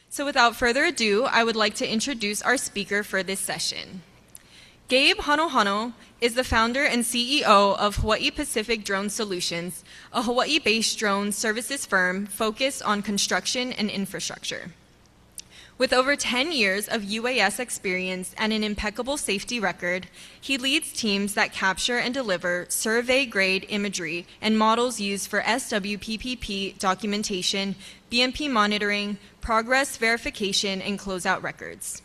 So without further ado, I would like to introduce our speaker for this session. Gabe Hanohano is the founder and CEO of Hawaii Pacific Drone Solutions, a Hawaii-based drone services firm focused on construction and infrastructure. With over 10 years of UAS experience and an impeccable safety record, he leads teams that capture and deliver survey-grade imagery and models used for SWPPP documentation, BMP monitoring, progress verification, and closeout records.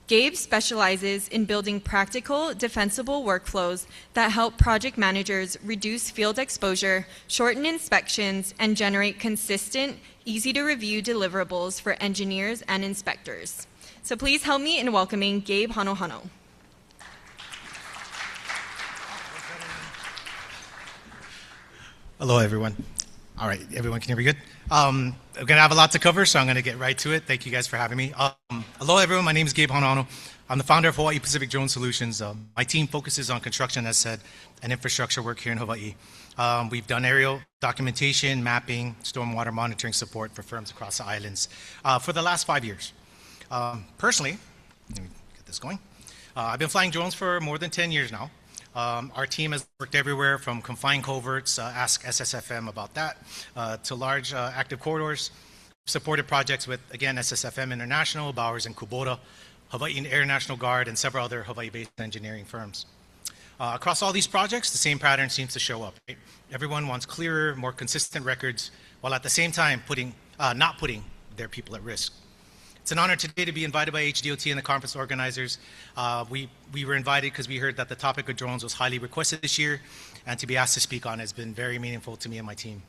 Gabe specializes in building practical, defensible workflows that help project managers reduce field exposure, shorten inspections, and generate consistent, easy-to-review deliverables for engineers and inspectors. So please help me in welcoming Gabe Hanohano. Hello, everyone. All right, everyone can hear me good? I'm going to have a lot to cover, so I'm going to get right to it. Thank you guys for having me. Hello, everyone. My name is Gabe Hanohano. I'm the founder of Hawaii Pacific Drone Solutions. My team focuses on construction, as said, and infrastructure work here in Hawaii. We've done aerial documentation, mapping, stormwater monitoring support for firms across the islands for the last 5 years. Personally, let me get this going. I've been flying drones for more than 10 years now. Our team has worked everywhere from confined coverts, ask SSFM about that, to large active corridors. Supported projects with, again, SSFM International, Bowers and Kubota, Hawaii Air National Guard, and several other Hawaii-based engineering firms. Across all these projects, the same pattern seems to show up. Right? Everyone wants clearer, more consistent records, while at the same time not putting their people at risk. It's an honor today to be invited by HDOT and the conference organizers. We were invited because we heard that the topic of drones was highly requested this year, and to be asked to speak on it has been very meaningful to me and my team.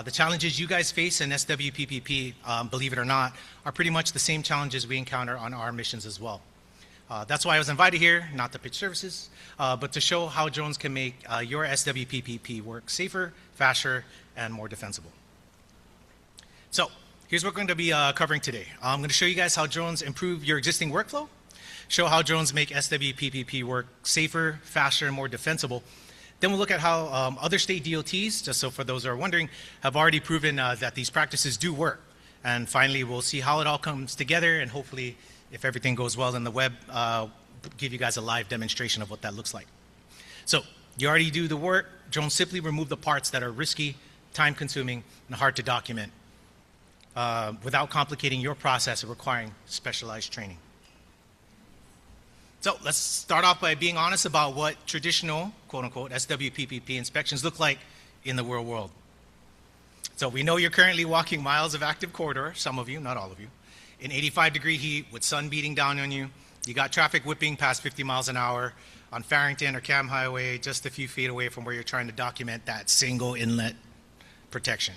The challenges you guys face in SWPPP, believe it or not, are pretty much the same challenges we encounter on our missions as well. That's why I was invited here, not to pitch services, but to show how drones can make your SWPPP work safer, faster, and more defensible. So, here's what we're going to be covering today. I'm going to show you guys how drones improve your existing workflow, show how drones make SWPPP work safer, faster, and more defensible. Then we'll look at how other state DOTs, just so for those who are wondering, have already proven that these practices do work. And finally, we'll see how it all comes together, and hopefully, if everything goes well in the web, give you guys a live demonstration of what that looks like. So, you already do the work. Drones simply remove the parts that are risky, time-consuming, and hard to document, without complicating your process or requiring specialized training. So let's start off by being honest about what traditional, quote-unquote, SWPPP inspections look like in the real world. So we know you're currently walking miles of active corridor, some of you, not all of you, in 85-degree heat with sun beating down on you. You got traffic whipping past 50 miles an hour on Farrington or Cam Highway, just a few feet away from where you're trying to document that single inlet protection.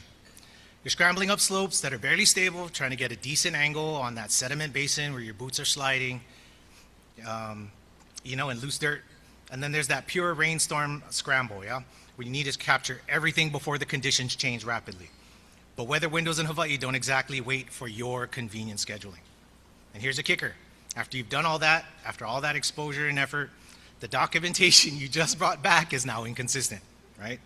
You're scrambling up slopes that are barely stable, trying to get a decent angle on that sediment basin where your boots are sliding, in loose dirt. And then there's that pure rainstorm scramble, yeah? Where you need to capture everything before the conditions change rapidly. But weather windows in Hawaii don't exactly wait for your convenient scheduling. And here's a kicker. After you've done all that, after all that exposure and effort, the documentation you just brought back is now inconsistent, right?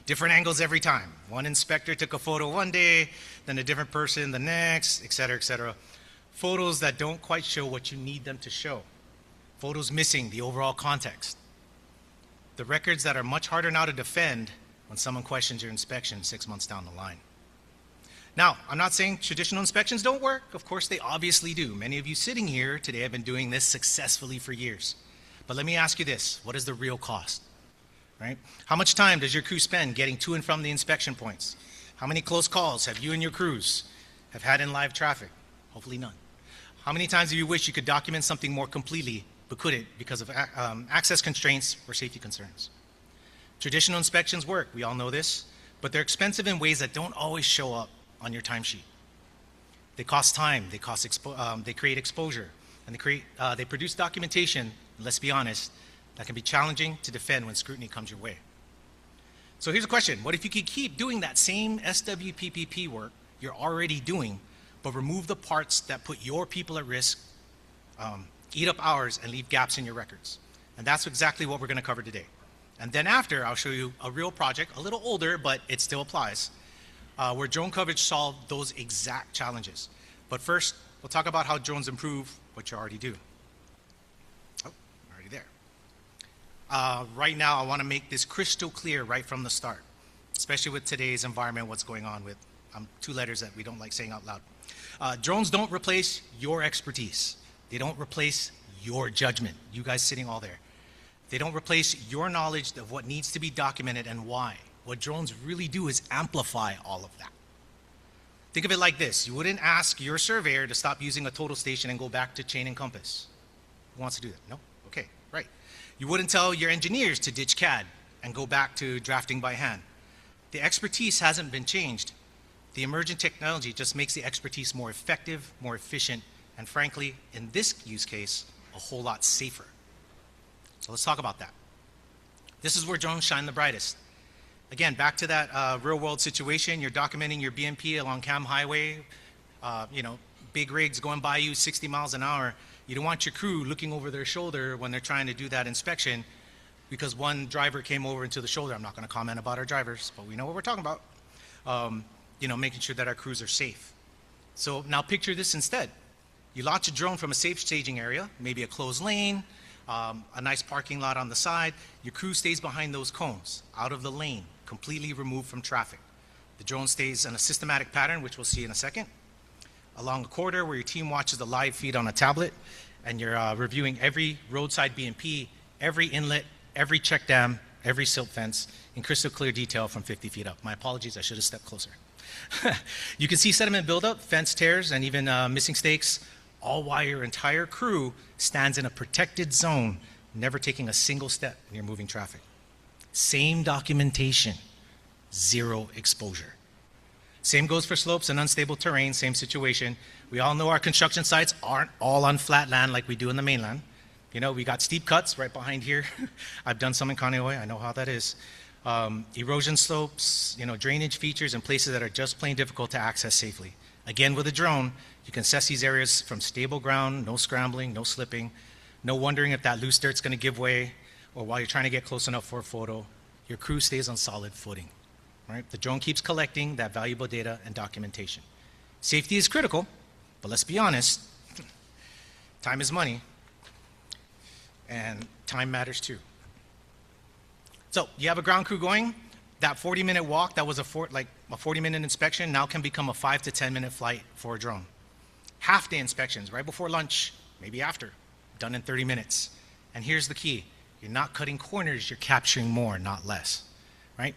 Different angles every time. One inspector took a photo one day, then a different person the next, et cetera, et cetera. Photos that don't quite show what you need them to show. Photos missing the overall context. The records that are much harder now to defend when someone questions your inspection 6 months down the line. Now, I'm not saying traditional inspections don't work. Of course, they obviously do. Many of you sitting here today have been doing this successfully for years. But let me ask you this, what is the real cost? Right? How much time does your crew spend getting to and from the inspection points? How many close calls have you and your crews have had in live traffic? Hopefully none. How many times do you wish you could document something more completely, but couldn't because of access constraints or safety concerns? Traditional inspections work, we all know this, but they're expensive in ways that don't always show up on your timesheet. They cost time, they create exposure, and they produce documentation, let's be honest, that can be challenging to defend when scrutiny comes your way. So here's a question. What if you could keep doing that same SWPPP work you're already doing, but remove the parts that put your people at risk, eat up hours, and leave gaps in your records? And that's exactly what we're going to cover today. And then after, I'll show you a real project, a little older, but it still applies, where drone coverage solved those exact challenges. But first, we'll talk about how drones improve what you already do. Oh, I'm already there. Right now, I want to make this crystal clear right from the start, especially with today's environment, what's going on with two letters that we don't like saying out loud. Drones don't replace your expertise. They don't replace your judgment, you guys sitting all there. They don't replace your knowledge of what needs to be documented and why. What drones really do is amplify all of that. Think of it like this. You wouldn't ask your surveyor to stop using a total station and go back to chain and compass. Who wants to do that? No? Okay, right. You wouldn't tell your engineers to ditch CAD and go back to drafting by hand. The expertise hasn't been changed. The emergent technology just makes the expertise more effective, more efficient, and frankly, in this use case, a whole lot safer. So let's talk about that. This is where drones shine the brightest. Again, back to that real-world situation. You're documenting your BMP along Cam Highway, big rigs going by you 60 miles an hour. You don't want your crew looking over their shoulder when they're trying to do that inspection because one driver came over into the shoulder. I'm not going to comment about our drivers, but we know what we're talking about. Making sure that our crews are safe. So now picture this instead. You launch a drone from a safe staging area, maybe a closed lane, a nice parking lot on the side. Your crew stays behind those cones, out of the lane, completely removed from traffic. The drone stays in a systematic pattern, which we'll see in a second, along a corridor where your team watches the live feed on a tablet, and you're reviewing every roadside BMP, every inlet, every check dam, every silt fence in crystal clear detail from 50 feet up. My apologies, I should have stepped closer. You can see sediment buildup, fence tears, and even missing stakes, all while your entire crew stands in a protected zone, never taking a single step when you're moving traffic. Same documentation, zero exposure. Same goes for slopes and unstable terrain, same situation. We all know our construction sites aren't all on flat land like we do in the mainland. We got steep cuts right behind here. I've done some in Kaneohe, I know how that is. Erosion slopes, drainage features, and places that are just plain difficult to access safely. Again, with a drone, you can assess these areas from stable ground, no scrambling, no slipping, no wondering if that loose dirt's going to give way, or while you're trying to get close enough for a photo, your crew stays on solid footing. Right? The drone keeps collecting that valuable data and documentation. Safety is critical, but let's be honest, time is money, and time matters too. So you have a ground crew going, that 40-minute walk that was a 40-minute inspection now can become a 5 to 10-minute flight for a drone. Half-day inspections right before lunch, maybe after, done in 30 minutes. And here's the key. You're not cutting corners, you're capturing more, not less, right?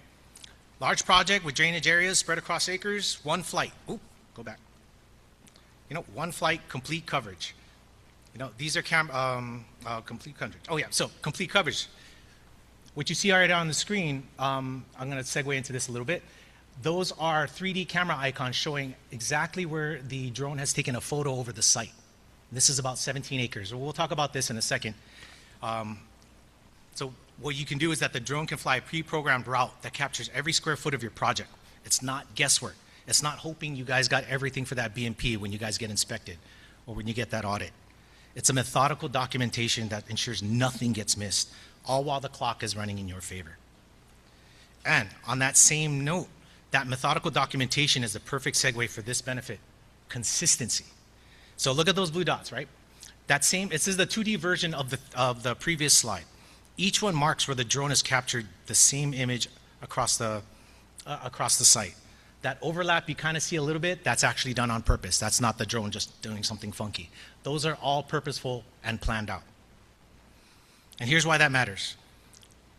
Large project with drainage areas spread across acres, one flight. Oop, go back. One flight, complete coverage. These are complete coverage. Oh yeah, so complete coverage. What you see already on the screen, I'm going to segue into this a little bit. Those are 3D camera icons showing exactly where the drone has taken a photo over the site. This is about 17 acres. We'll talk about this in a second. So what you can do is that the drone can fly a pre-programmed route that captures every square foot of your project. It's not guesswork. It's not hoping you guys got everything for that BMP when you guys get inspected or when you get that audit. It's a methodical documentation that ensures nothing gets missed, all while the clock is running in your favor. And on that same note, that methodical documentation is the perfect segue for this benefit, consistency. So look at those blue dots, right? This is the 2D version of the previous slide. Each one marks where the drone has captured the same image across the site. That overlap you kind of see a little bit, that's actually done on purpose. That's not the drone just doing something funky. Those are all purposeful and planned out. And here's why that matters.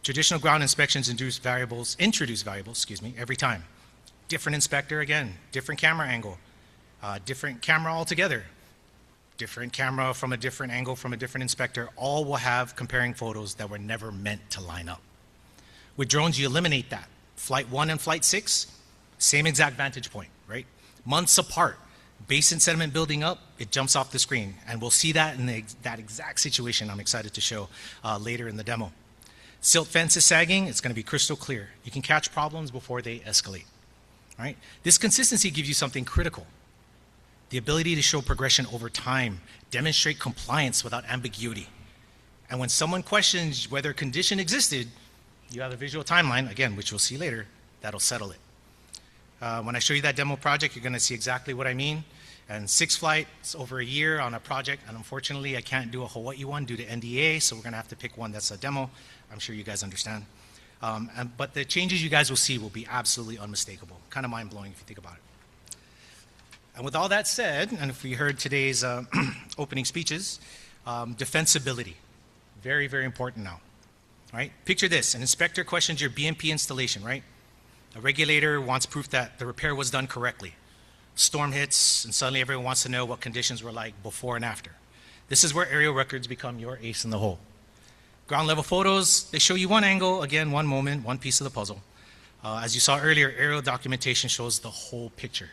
Traditional ground inspections introduce variables, every time. Different inspector again, different camera angle, different camera altogether, different camera from a different angle from a different inspector, all will have comparing photos that were never meant to line up. With drones, you eliminate that. Flight 1 and Flight 6, same exact vantage point, right? Months apart, basin sediment building up, it jumps off the screen. And we'll see that in that exact situation I'm excited to show later in the demo. Silt fence is sagging, it's going to be crystal clear. You can catch problems before they escalate, right? This consistency gives you something critical. The ability to show progression over time, demonstrate compliance without ambiguity. And when someone questions whether a condition existed, you have a visual timeline, again, which we'll see later, that'll settle it. When I show you that demo project, you're going to see exactly what I mean. And 6 flights over a year on a project, and unfortunately I can't do a Hawaii one due to NDA, so we're going to have to pick one that's a demo. I'm sure you guys understand. But the changes you guys will see will be absolutely unmistakable. Kind of mind-blowing if you think about it. And with all that said, and if we heard today's opening speeches, defensibility. Very, very important now. All right? Picture this. An inspector questions your BMP installation, right? A regulator wants proof that the repair was done correctly. Storm hits, and suddenly everyone wants to know what conditions were like before and after. This is where aerial records become your ace in the hole. Ground level photos, they show you one angle, again, one moment, one piece of the puzzle. As you saw earlier, aerial documentation shows the whole picture.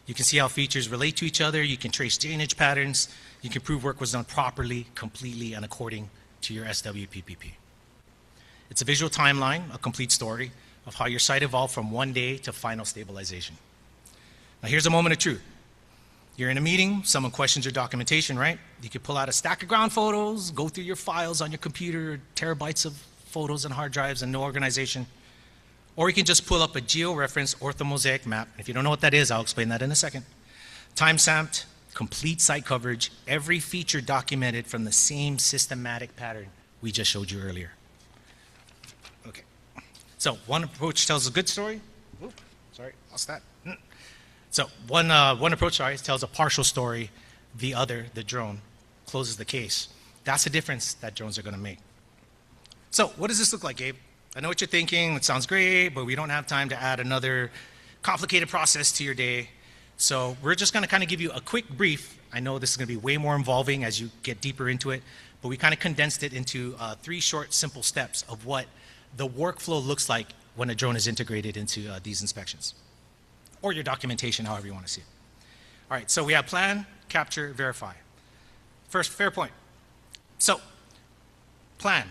You can see how features relate to each other, you can trace drainage patterns, you can prove work was done properly, completely, and according to your SWPPP. It's a visual timeline, a complete story of how your site evolved from one day to final stabilization. Now here's a moment of truth. You're in a meeting, someone questions your documentation, right? You could pull out a stack of ground photos, go through your files on your computer, terabytes of photos and hard drives and no organization. Or you can just pull up a geo-referenced orthomosaic map. If you don't know what that is, I'll explain that in a second. Time-stamped, complete site coverage, every feature documented from the same systematic pattern we just showed you earlier. Okay. So one approach tells a good story. Oops, sorry, lost that. So one approach, tells a partial story. The other, the drone, closes the case. That's the difference that drones are going to make. So what does this look like, Gabe? I know what you're thinking. It sounds great, but we don't have time to add another complicated process to your day. So we're just going to kind of give you a quick brief. I know this is going to be way more involving as you get deeper into it, but we kind of condensed it into 3 short, simple steps of what the workflow looks like when a drone is integrated into these inspections, or your documentation, however you want to see it. All right, so we have plan, capture, verify. First, fair point. So, plan.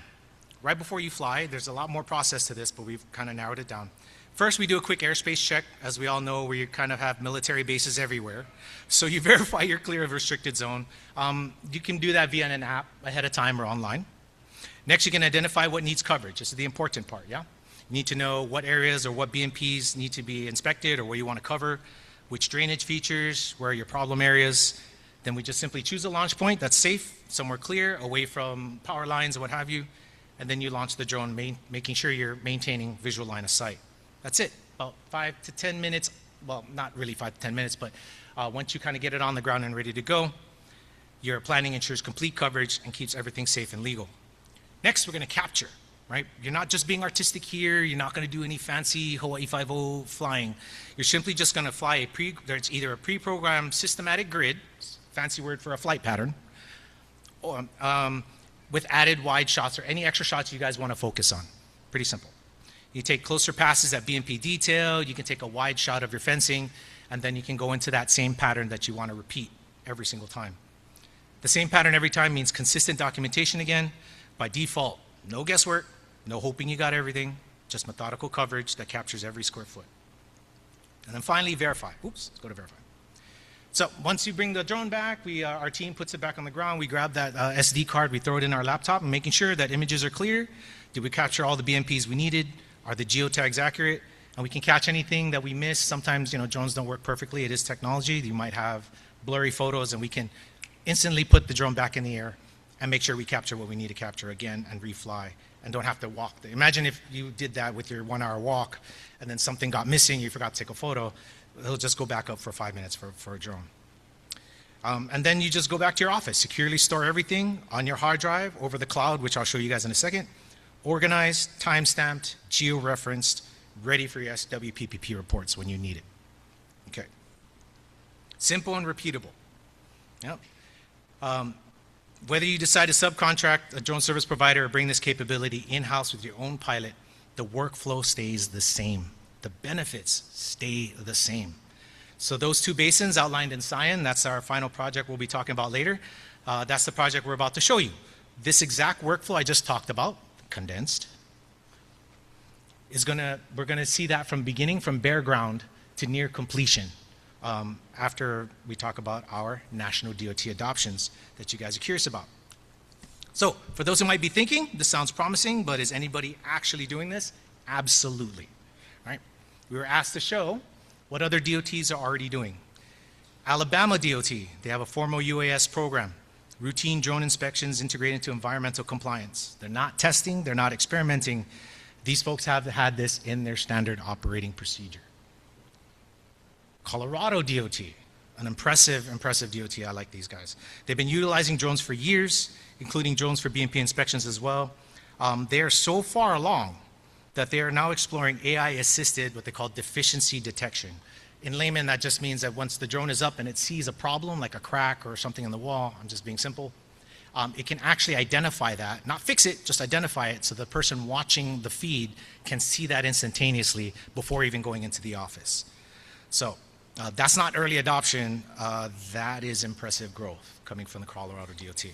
Right before you fly, there's a lot more process to this, but we've kind of narrowed it down. First, we do a quick airspace check. As we all know, we kind of have military bases everywhere. So you verify you're clear of restricted zone. You can do that via an app ahead of time or online. Next, you can identify what needs coverage. This is the important part, yeah? You need to know what areas or what BMPs need to be inspected or what you want to cover, which drainage features, where are your problem areas. Then we just simply choose a launch point that's safe, somewhere clear, away from power lines and what have you. And then you launch the drone, making sure you're maintaining visual line of sight. That's it, about 5 to 10 minutes. Well, not really 5 to 10 minutes, but once you kind of get it on the ground and ready to go, your planning ensures complete coverage and keeps everything safe and legal. Next, we're going to capture, right? You're not just being artistic here. You're not going to do any fancy Hawaii 5.0 flying. You're simply just going to fly there's either a pre-programmed systematic grid, fancy word for a flight pattern, or, with added wide shots or any extra shots you guys want to focus on. Pretty simple. You take closer passes at BMP detail, you can take a wide shot of your fencing, and then you can go into that same pattern that you want to repeat every single time. The same pattern every time means consistent documentation again. By default, no guesswork, no hoping you got everything, just methodical coverage that captures every square foot. And then finally, verify. Oops, let's go to verify. So once you bring the drone back, our team puts it back on the ground. We grab that SD card, we throw it in our laptop, and making sure that images are clear. Did we capture all the BMPs we needed? Are the geotags accurate? And we can catch anything that we miss. Sometimes, drones don't work perfectly. It is technology. You might have blurry photos, and we can instantly put the drone back in the air and make sure we capture what we need to capture again and refly and don't have to walk. Imagine if you did that with your 1-hour walk and then something got missing, you forgot to take a photo. It'll just go back up for 5 minutes for a drone. And then you just go back to your office, securely store everything on your hard drive over the cloud, which I'll show you guys in a second. Organized, time-stamped, geo-referenced, ready for your SWPPP reports when you need it. Okay. Simple and repeatable. Yep. Whether you decide to subcontract a drone service provider or bring this capability in-house with your own pilot, the workflow stays the same. The benefits stay the same. So those 2 basins outlined in cyan, that's our final project we'll be talking about later. That's the project we're about to show you. This exact workflow I just talked about, condensed, we're gonna see that from beginning, from bare ground to near completion, after we talk about our national DOT adoptions that you guys are curious about. So for those who might be thinking, this sounds promising, but is anybody actually doing this? Absolutely, right? We were asked to show what other DOTs are already doing. Alabama DOT, they have a formal UAS program. Routine drone inspections integrated into environmental compliance. They're not testing, they're not experimenting. These folks have had this in their standard operating procedure. Colorado DOT, an impressive DOT. I like these guys. They've been utilizing drones for years, including drones for BMP inspections as well. They are so far along that they are now exploring AI-assisted, what they call deficiency detection. In layman, that just means that once the drone is up and it sees a problem, like a crack or something in the wall, I'm just being simple, it can actually identify that, not fix it, just identify it so the person watching the feed can see that instantaneously before even going into the office. So that's not early adoption, that is impressive growth coming from the Colorado DOT.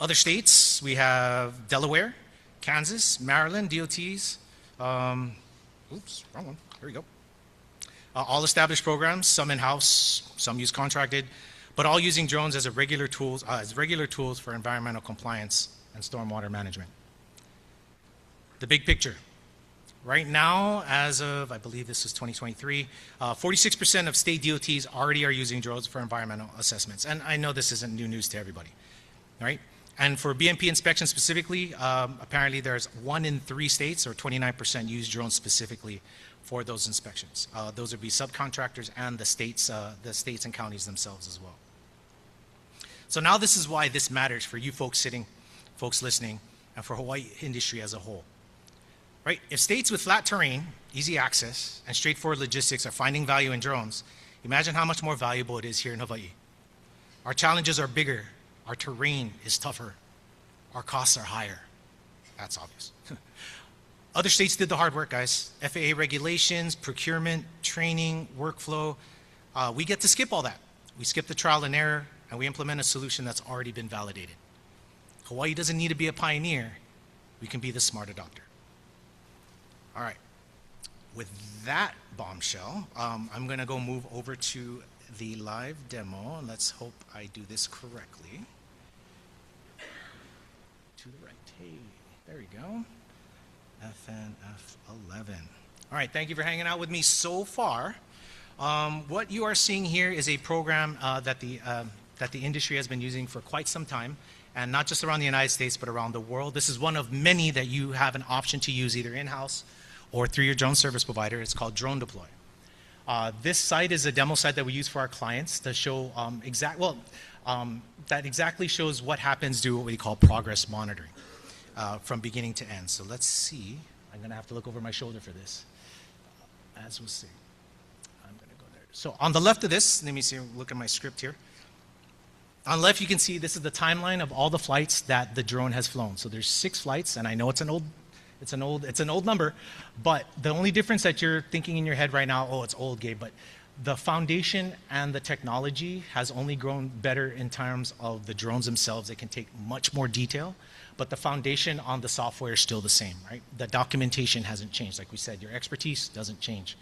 Other states, we have Delaware, Kansas, Maryland DOTs. Oops, wrong one. Here we go. All established programs, some in-house, some use contracted, but all using drones as regular tools for environmental compliance and stormwater management. The big picture. Right now, as of, I believe this is 2023, 46% of state DOTs already are using drones for environmental assessments. And I know this isn't new news to everybody, right? And for BMP inspection specifically, apparently there's 1 in 3 states, or 29%, use drones specifically for those inspections. Those would be subcontractors and the states and counties themselves as well. So now this is why this matters for you folks sitting, folks listening, and for Hawaii industry as a whole. Right? If states with flat terrain, easy access, and straightforward logistics are finding value in drones, imagine how much more valuable it is here in Hawaii. Our challenges are bigger. Our terrain is tougher. Our costs are higher. That's obvious. Other states did the hard work, guys. FAA regulations, procurement, training, workflow. We get to skip all that. We skip the trial and error, and we implement a solution that's already been validated. Hawaii doesn't need to be a pioneer. We can be the smart adopter. All right. With that bombshell, I'm going to go move over to the live demo, and let's hope I do this correctly. To the right. Hey, there we go. FNF11. All right, thank you for hanging out with me so far. What you are seeing here is a program that the industry has been using for quite some time, and not just around the United States, but around the world. This is one of many that you have an option to use either in-house or through your drone service provider. It's called Drone Deploy. This site is a demo site that we use for our clients to show that exactly shows what happens to what we call progress monitoring from beginning to end. So let's see. I'm going to have to look over my shoulder for this. As we'll see. I'm going to go there. So on the left of this, let me see, look at my script here. On the left, you can see this is the timeline of all the flights that the drone has flown. So there's 6 flights, and I know it's an old number, but the only difference that you're thinking in your head right now, oh, it's old, Gabe, but the foundation and the technology has only grown better in terms of the drones themselves. They can take much more detail, but the foundation on the software is still the same, right? The documentation hasn't changed. Like we said, your expertise doesn't change.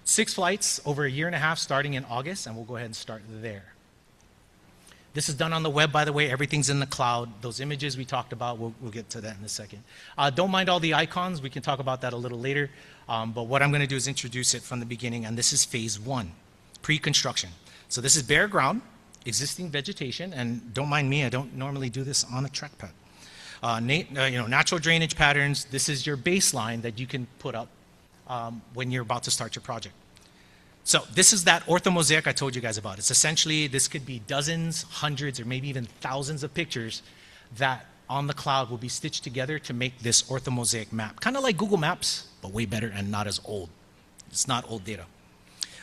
6 flights over a year and a half starting in August, and we'll go ahead and start there. This is done on the web, by the way. Everything's in the cloud. Those images we talked about, we'll get to that in a second. Don't mind all the icons. We can talk about that a little later. But what I'm going to do is introduce it from the beginning, and this is phase 1, pre-construction. So this is bare ground, existing vegetation, and don't mind me, I don't normally do this on a trackpad. Natural drainage patterns. This is your baseline that you can put up when you're about to start your project. So this is that orthomosaic I told you guys about. It's essentially, this could be dozens, hundreds, or maybe even thousands of pictures that on the cloud will be stitched together to make this orthomosaic map. Kind of like Google Maps, but way better and not as old. It's not old data.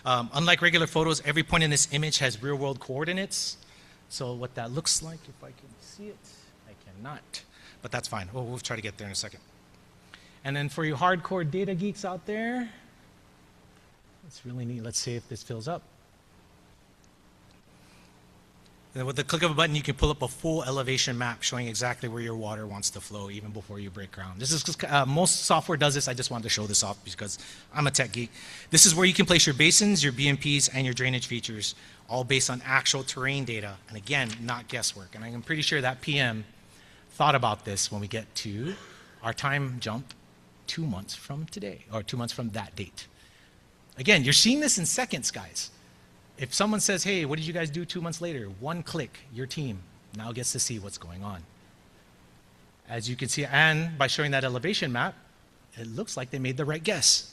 Unlike regular photos, every point in this image has real-world coordinates. So what that looks like, if I can see it, I cannot. But that's fine. We'll try to get there in a second. And then for you hardcore data geeks out there, it's really neat. Let's see if this fills up. And with the click of a button, you can pull up a full elevation map showing exactly where your water wants to flow even before you break ground. This is most software does this. I just wanted to show this off because I'm a tech geek. This is where you can place your basins, your BMPs, and your drainage features, all based on actual terrain data. And again, not guesswork. And I'm pretty sure that PM thought about this when we get to our time jump 2 months from today, or 2 months from that date. Again, you're seeing this in seconds, guys. If someone says, hey, what did you guys do 2 months later? One click, your team now gets to see what's going on. As you can see, and by showing that elevation map, it looks like they made the right guess.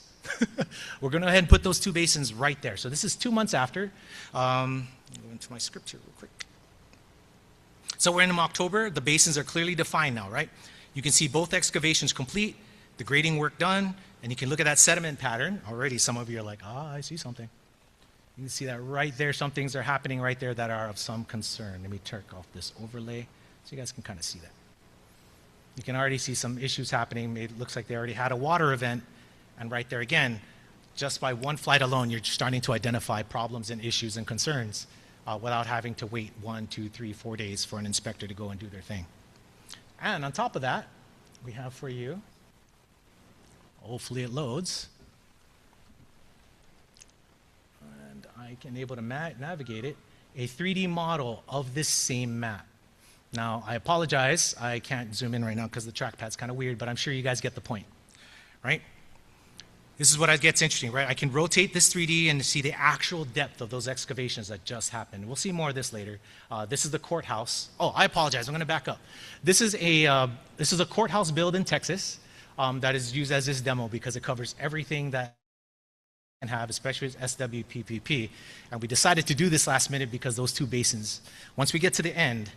We're going to go ahead and put those 2 basins right there. So this is 2 months after. Go into my script here real quick. So we're in October. The basins are clearly defined now, right? You can see both excavations complete, the grading work done, and you can look at that sediment pattern. Already some of you are like, I see something. You can see that right there. Some things are happening right there that are of some concern. Let me turn off this overlay so you guys can kind of see that. You can already see some issues happening. It looks like they already had a water event. And right there again, just by one flight alone, you're starting to identify problems and issues and concerns without having to wait 1, 2, 3, 4 days for an inspector to go and do their thing. And on top of that, we have for you, hopefully it loads, and I can able to navigate it, a 3D model of this same map. Now, I apologize, I can't zoom in right now because the trackpad's kind of weird, but I'm sure you guys get the point, right? This is what gets interesting, right? I can rotate this 3D and see the actual depth of those excavations that just happened. We'll see more of this later. This is the courthouse. Oh, I apologize, I'm going to back up. This is a courthouse build in Texas that is used as this demo because it covers everything that can have, especially with SWPPP. And we decided to do this last minute because those 2 basins, once we get to the end,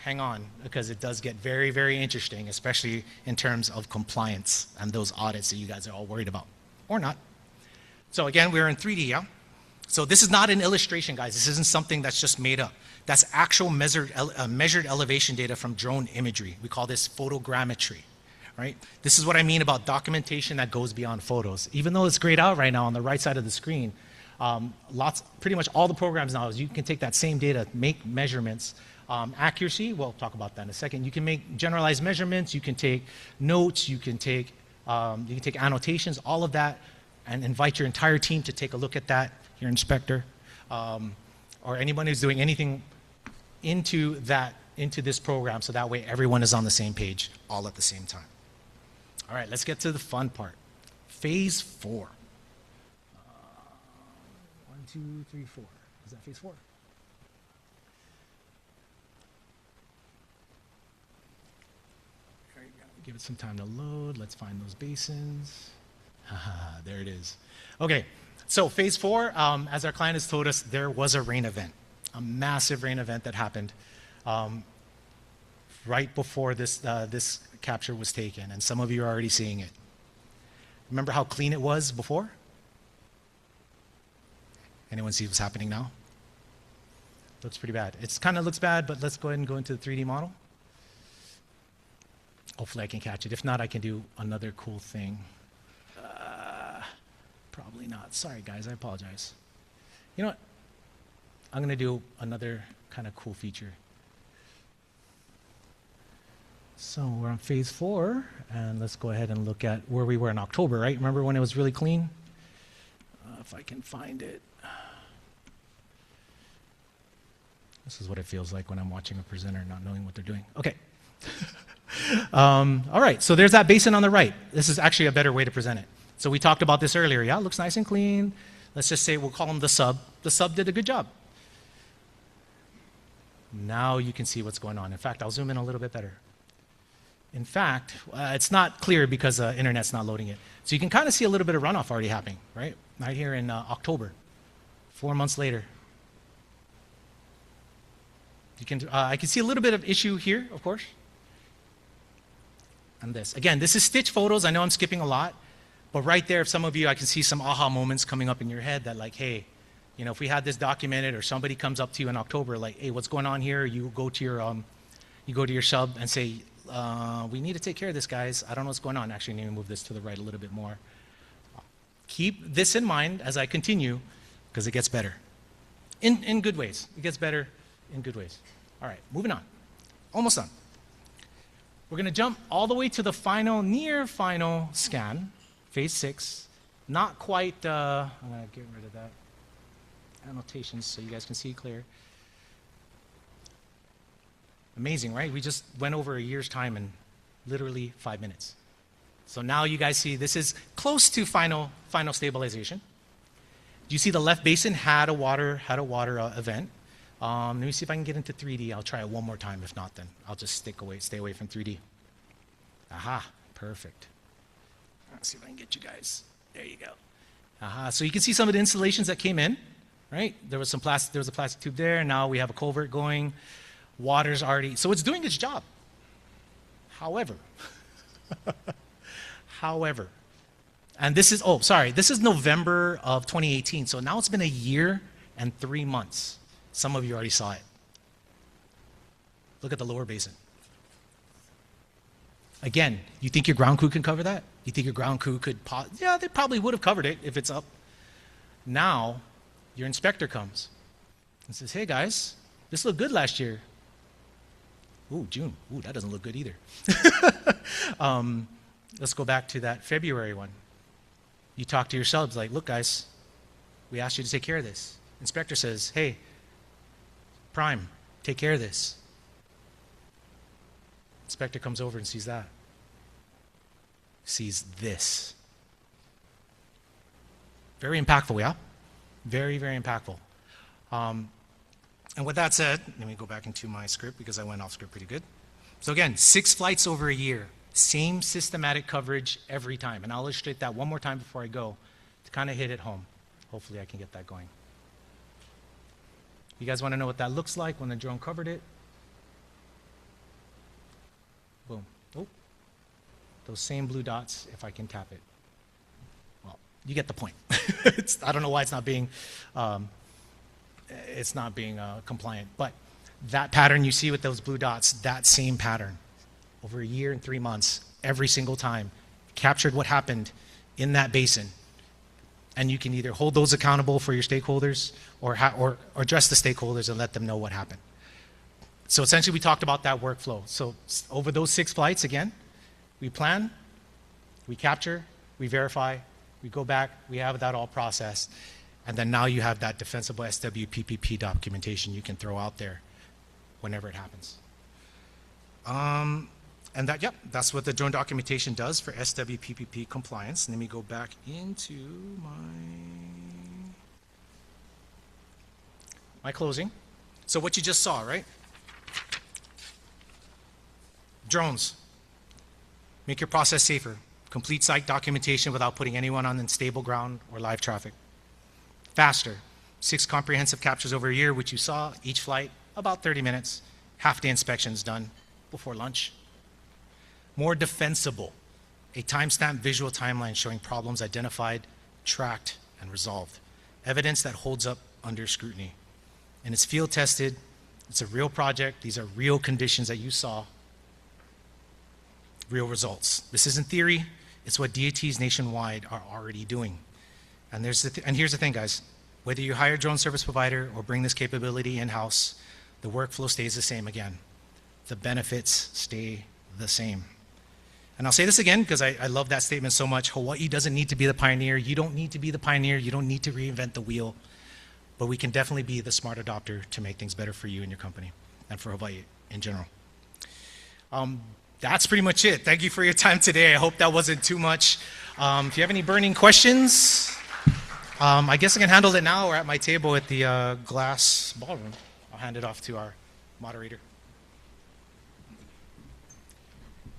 hang on, because it does get very, very interesting, especially in terms of compliance and those audits that you guys are all worried about. Or not. So again, we're in 3D, yeah? So this is not an illustration, guys. This isn't something that's just made up. That's actual measured elevation data from drone imagery. We call this photogrammetry, right? This is what I mean about documentation that goes beyond photos. Even though it's grayed out right now on the right side of the screen, pretty much all the programs now, you can take that same data, make measurements. Accuracy, we'll talk about that in a second. You can make generalized measurements, you can take notes, you can take annotations, all of that, and invite your entire team to take a look at that, your inspector, or anyone who's doing anything into this program, so that way everyone is on the same page all at the same time. All right, let's get to the fun part. Phase 4. 1, 2, 3, 4. Is that phase 4? Give it some time to load. Let's find those basins. There it is. Okay, so phase 4, as our client has told us, there was a rain event, a massive rain event that happened right before this capture was taken, and some of you are already seeing it. Remember how clean it was before? Anyone see what's happening now? Looks pretty bad. It kind of looks bad, but let's go ahead and go into the 3D model. Hopefully I can catch it. If not, I can do another cool thing. Probably not. Sorry, guys. I apologize. You know what? I'm going to do another kind of cool feature. So we're on phase 4, and let's go ahead and look at where we were in October, right? Remember when it was really clean? If I can find it. This is what it feels like when I'm watching a presenter not knowing what they're doing. Okay. All right, so there's that basin on the right. This is actually a better way to present it. So we talked about this earlier. Yeah, it looks nice and clean. Let's just say we'll call him the sub. The sub did a good job. Now you can see what's going on. In fact, I'll zoom in a little bit better. In fact, it's not clear because the internet's not loading it. So you can kind of see a little bit of runoff already happening, right? Right here in October, 4 months later. You can, I can see a little bit of issue here, of course. And this. Again, this is stitch photos. I know I'm skipping a lot. But right there, if some of you, I can see some aha moments coming up in your head that like, hey, you know, if we had this documented or somebody comes up to you in October like, hey, what's going on here? You go to your sub and say, we need to take care of this, guys. I don't know what's going on. Actually, I need to move this to the right a little bit more. Keep this in mind as I continue because it gets better. In good ways. It gets better in good ways. All right, moving on. Almost done. We're going to jump all the way to the final, near final scan, phase 6. Not quite, I'm going to get rid of that annotations so you guys can see clear. Amazing, right? We just went over a year's time in literally 5 minutes. So now you guys see this is close to final stabilization. you see the left basin had a water event. Let me see if I can get into 3D. I'll try it one more time. If not, then I'll just stay away from 3D. Aha, perfect. Let's see if I can get you guys. There you go. Aha, so you can see some of the installations that came in, right? There was a plastic tube there, and now we have a culvert going. Water's already, so it's doing its job. However, and this is, this is November of 2018, so now it's been a year and 3 months. Some of you already saw it. Look at the lower basin. Again, you think your ground crew can cover that? You think your ground crew could, yeah, they probably would have covered it if it's up. Now, your inspector comes and says, hey guys, this looked good last year. Ooh, June, ooh, that doesn't look good either. Let's go back to that February one. You talk to yourselves like, look guys, we asked you to take care of this. Inspector says, hey, Prime, take care of this. Inspector comes over and sees that. Sees this. Very impactful, yeah? Very, very impactful. And with that said, let me go back into my script because I went off script pretty good. So again, 6 flights over a year. Same systematic coverage every time. And I'll illustrate that one more time before I go to kind of hit it home. Hopefully I can get that going. You guys want to know what that looks like when the drone covered it? Boom. Oh, those same blue dots, if I can tap it. Well, you get the point. I don't know why it's not being compliant. But that pattern you see with those blue dots, that same pattern, over a year and 3 months, every single time, captured what happened in that basin. And you can either hold those accountable for your stakeholders or address the stakeholders and let them know what happened. So essentially we talked about that workflow. So over those 6 flights, again, we plan, we capture, we verify, we go back, we have that all processed, and then now you have that defensible SWPPP documentation you can throw out there whenever it happens. And that, yep, that's what the drone documentation does for SWPPP compliance. Let me go back into my closing. So what you just saw, right? Drones. Make your process safer. Complete site documentation without putting anyone on unstable ground or live traffic. Faster. 6 comprehensive captures over a year, which you saw, each flight, about 30 minutes. Half-day inspections done before lunch. More defensible. A timestamped visual timeline showing problems identified, tracked, and resolved. Evidence that holds up under scrutiny. And it's field tested. It's a real project. These are real conditions that you saw. Real results. This isn't theory. It's what DOTs nationwide are already doing. And here's the thing, guys. Whether you hire a drone service provider or bring this capability in-house, the workflow stays the same again. The benefits stay the same. And I'll say this again because I love that statement so much. Hawaii doesn't need to be the pioneer. You don't need to be the pioneer. You don't need to reinvent the wheel. But we can definitely be the smart adopter to make things better for you and your company and for Hawaii in general. That's pretty much it. Thank you for your time today. I hope that wasn't too much. If you have any burning questions, I guess I can handle it now or at my table at the glass ballroom. I'll hand it off to our moderator.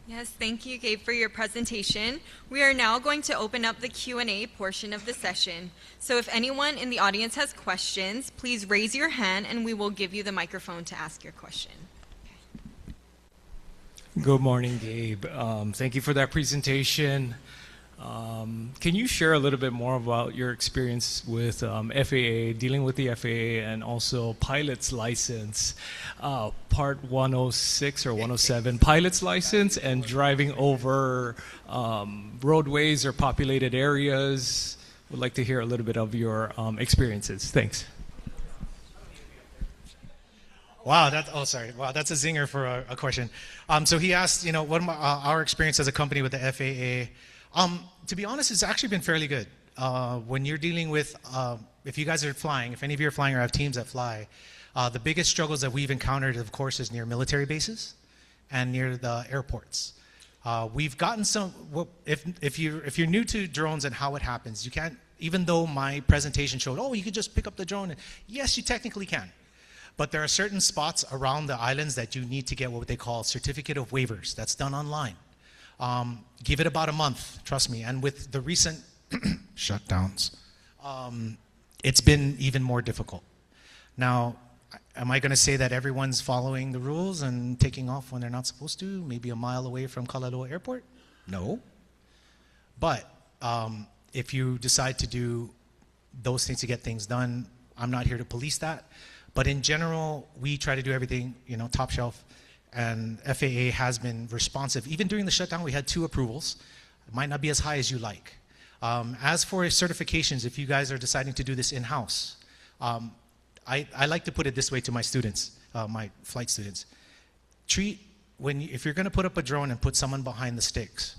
Yes, thank you, Gabe, for your presentation. We are now going to open up the Q&A portion of the session. So if anyone in the audience has questions, please raise your hand and we will give you the microphone to ask your question. Good morning, Gabe. Thank you for that presentation. Can you share a little bit more about your experience with FAA, dealing with the FAA, and also pilot's license, Part 106 or 107, pilot's license, and driving over roadways or populated areas? Would like to hear a little bit of your experiences. Thanks. Wow, that's a zinger for a question. So he asked, what our experience as a company with the FAA. To be honest, it's actually been fairly good. When you're dealing with, if you guys are flying, if any of you are flying or have teams that fly, the biggest struggles that we've encountered, of course, is near military bases and near the airports. We've gotten some, well, if you're new to drones and how it happens, you can't, even though my presentation showed, oh, you could just pick up the drone. Yes, you technically can. But there are certain spots around the islands that you need to get what they call certificate of waivers. That's done online. Give it about a month, trust me. And with the recent shutdowns, it's been even more difficult. Now, am I going to say that everyone's following the rules and taking off when they're not supposed to, maybe a mile away from Kalaloa Airport? No. But if you decide to do those things to get things done, I'm not here to police that. But in general, we try to do everything, you know, top shelf. And FAA has been responsive. Even during the shutdown, we had 2 approvals. It might not be as high as you like. As for certifications, if you guys are deciding to do this in-house, I like to put it this way to my students, my flight students. If you're going to put up a drone and put someone behind the sticks,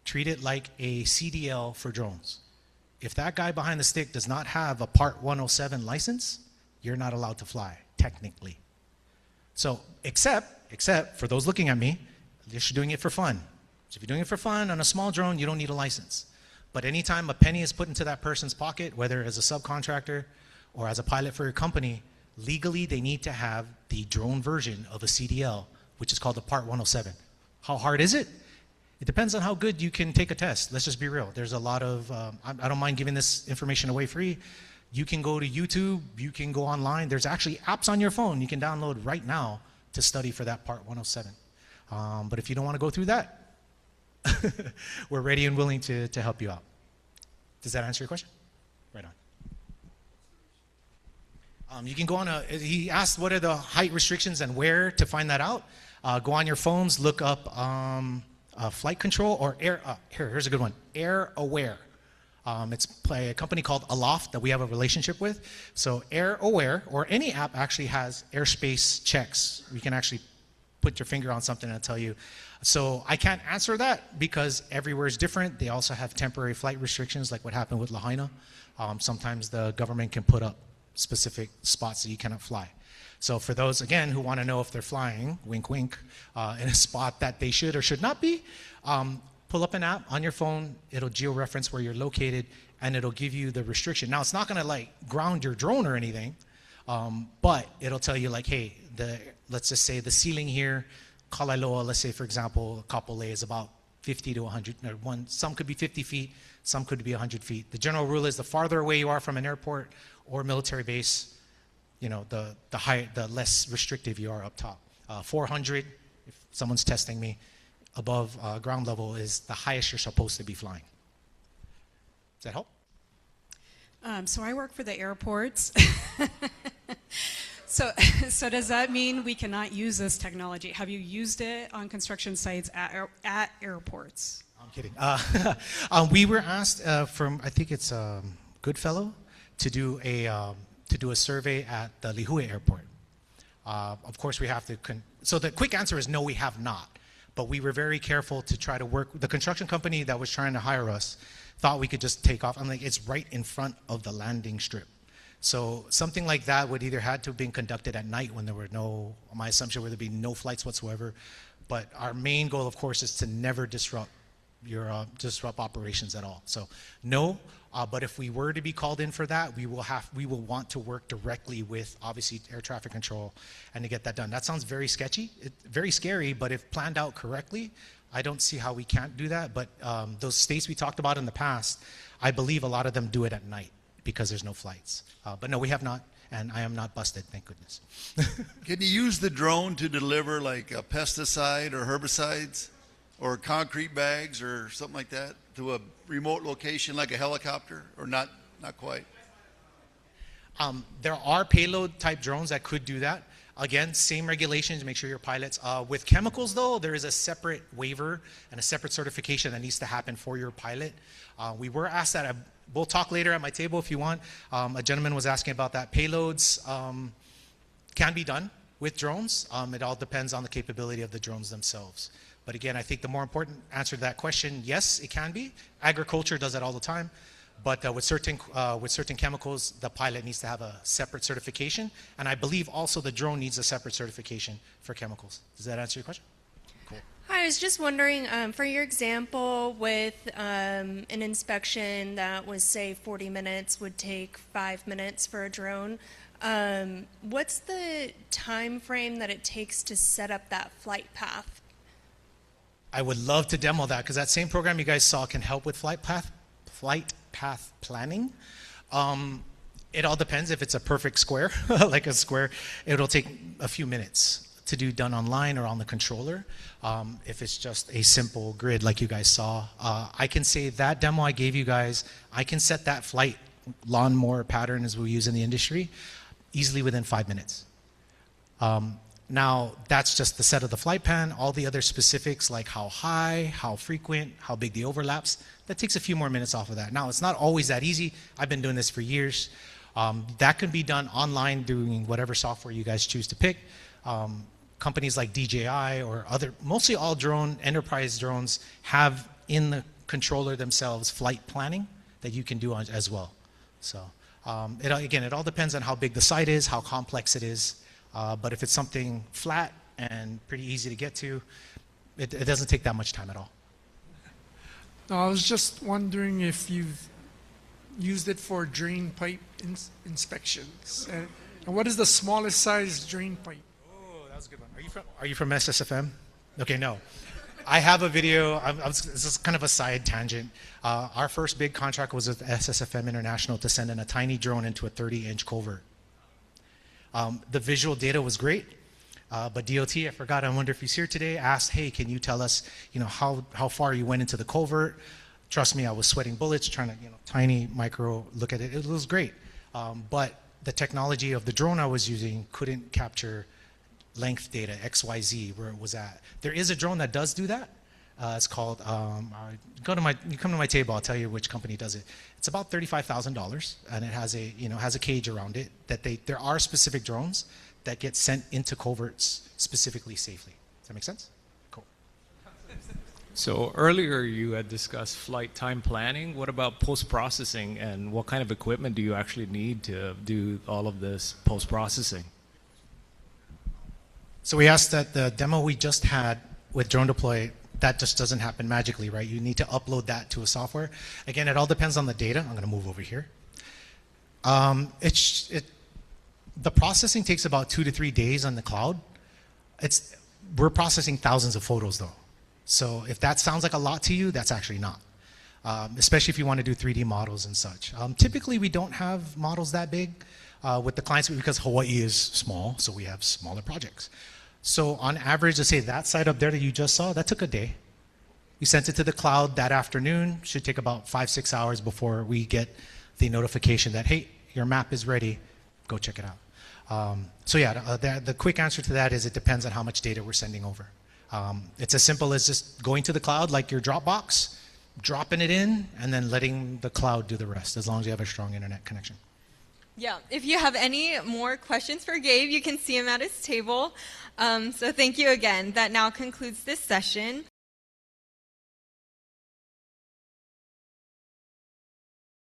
treat it like a CDL for drones. If that guy behind the stick does not have a Part 107 license, you're not allowed to fly, technically. So, except for those looking at me, you're doing it for fun. So if you're doing it for fun on a small drone, you don't need a license. But anytime a penny is put into that person's pocket, whether as a subcontractor or as a pilot for your company, legally they need to have the drone version of a CDL, which is called the Part 107. How hard is it? It depends on how good you can take a test. Let's just be real. There's a lot of, I don't mind giving this information away free. You can go to YouTube, you can go online. There's actually apps on your phone you can download right now to study for that Part 107. But if you don't want to go through that, we're ready and willing to help you out. Does that answer your question? Right on. You can go on he asked what are the height restrictions and where to find that out. Go on your phones, look up flight control or air, here's a good one, Air Aware. It's a company called Aloft that we have a relationship with. So Air Aware, or any app actually has airspace checks. You can actually put your finger on something and tell you. So I can't answer that because everywhere is different. They also have temporary flight restrictions like what happened with Lahaina. Sometimes the government can put up specific spots that you cannot fly. So for those, again, who want to know if they're flying, wink, wink, in a spot that they should or should not be, pull up an app on your phone, it'll geo-reference where you're located, and it'll give you the restriction. Now, it's not going to like ground your drone or anything, but it'll tell you like, hey, let's just say the ceiling here, Kalaloa, let's say, for example, Kapolei is about 50 to 100, some could be 50 feet, some could be 100 feet. The general rule is the farther away you are from an airport or military base, you know, the less restrictive you are up top. 400, if someone's testing me, above ground level is the highest you're supposed to be flying. Does that help? So I work for the airports. So does that mean we cannot use this technology? Have you used it on construction sites at airports? I'm kidding. We were asked from, I think it's Goodfellow, to do a survey at the Lihue Airport. Of course, we have to. So the quick answer is no, we have not. But we were very careful to try to work. The construction company that was trying to hire us thought we could just take off. I'm like, it's right in front of the landing strip. So something like that would either had to have been conducted at night when there were no, my assumption would be no flights whatsoever. But our main goal, of course, is to never disrupt operations at all. So no, but if we were to be called in for that, we will want to work directly with obviously air traffic control and to get that done. That sounds very sketchy, very scary, but if planned out correctly, I don't see how we can't do that. But those states we talked about in the past, I believe a lot of them do it at night because there's no flights. But no, we have not, and I am not busted, thank goodness. Can you use the drone to deliver like a pesticide or herbicides or concrete bags or something like that to a remote location like a helicopter, or not quite? There are payload type drones that could do that. Again, same regulations, make sure your pilots. With chemicals though, there is a separate waiver and a separate certification that needs to happen for your pilot. We were asked that, we'll talk later at my table if you want. A gentleman was asking about that. Payloads can be done with drones. It all depends on the capability of the drones themselves. But again, I think the more important answer to that question, yes, it can be. Agriculture does that all the time. But with certain chemicals, the pilot needs to have a separate certification. And I believe also the drone needs a separate certification for chemicals. Does that answer your question? Cool. I was just wondering, for your example, with an inspection that was, say, 40 minutes would take 5 minutes for a drone, what's the time frame that it takes to set up that flight path? I would love to demo that because that same program you guys saw can help with flight path planning. It all depends. If it's a perfect square, like a square, it'll take a few minutes to do done online or on the controller. If it's just a simple grid like you guys saw, I can say that demo I gave you guys, I can set that flight lawnmower pattern as we use in the industry easily within 5 minutes. Now, that's just the set of the flight plan. All the other specifics like how high, how frequent, how big the overlaps, that takes a few more minutes off of that. Now, it's not always that easy. I've been doing this for years. That can be done online doing whatever software you guys choose to pick. Companies like DJI or other, mostly all enterprise drones have in the controller themselves flight planning that you can do as well. So again, it all depends on how big the site is, how complex it is. But if it's something flat and pretty easy to get to, it doesn't take that much time at all. I was just wondering if you've used it for drain pipe inspections. And what is the smallest size drain pipe? Oh, that was a good one. Are you from SSFM? Okay, no. I have a video. This is kind of a side tangent. Our first big contract was with SSFM International to send in a tiny drone into a 30-inch culvert. The visual data was great, but DOT, I forgot, I wonder if he's here today, asked, hey, can you tell us, how far you went into the culvert? Trust me, I was sweating bullets trying to, tiny micro look at it. It was great. But the technology of the drone I was using couldn't capture length data, XYZ, where it was at. There is a drone that does do that. It's called, you come to my table, I'll tell you which company does it. It's about $35,000, and it has a cage around it. There are specific drones that get sent into culverts specifically safely. Does that make sense? Cool. So earlier you had discussed flight time planning. What about post-processing, and what kind of equipment do you actually need to do all of this post-processing? So we asked that the demo we just had with Drone Deploy, that just doesn't happen magically, right? You need to upload that to a software. Again, it all depends on the data. I'm going to move over here. The processing takes about 2 to 3 days on the cloud. We're processing thousands of photos, though. So if that sounds like a lot to you, that's actually not. Especially if you want to do 3D models and such. Typically, we don't have models that big with the clients because Hawaii is small, so we have smaller projects. So on average, let's say that site up there that you just saw, that took a day. We sent it to the cloud that afternoon. Should take about 5-6 hours before we get the notification that, hey, your map is ready. Go check it out. So yeah, the quick answer to that is it depends on how much data we're sending over. It's as simple as just going to the cloud like your Dropbox, dropping it in, and then letting the cloud do the rest, as long as you have a strong internet connection. Yeah, if you have any more questions for Gabe, you can see him at his table. So thank you again. That now concludes this session.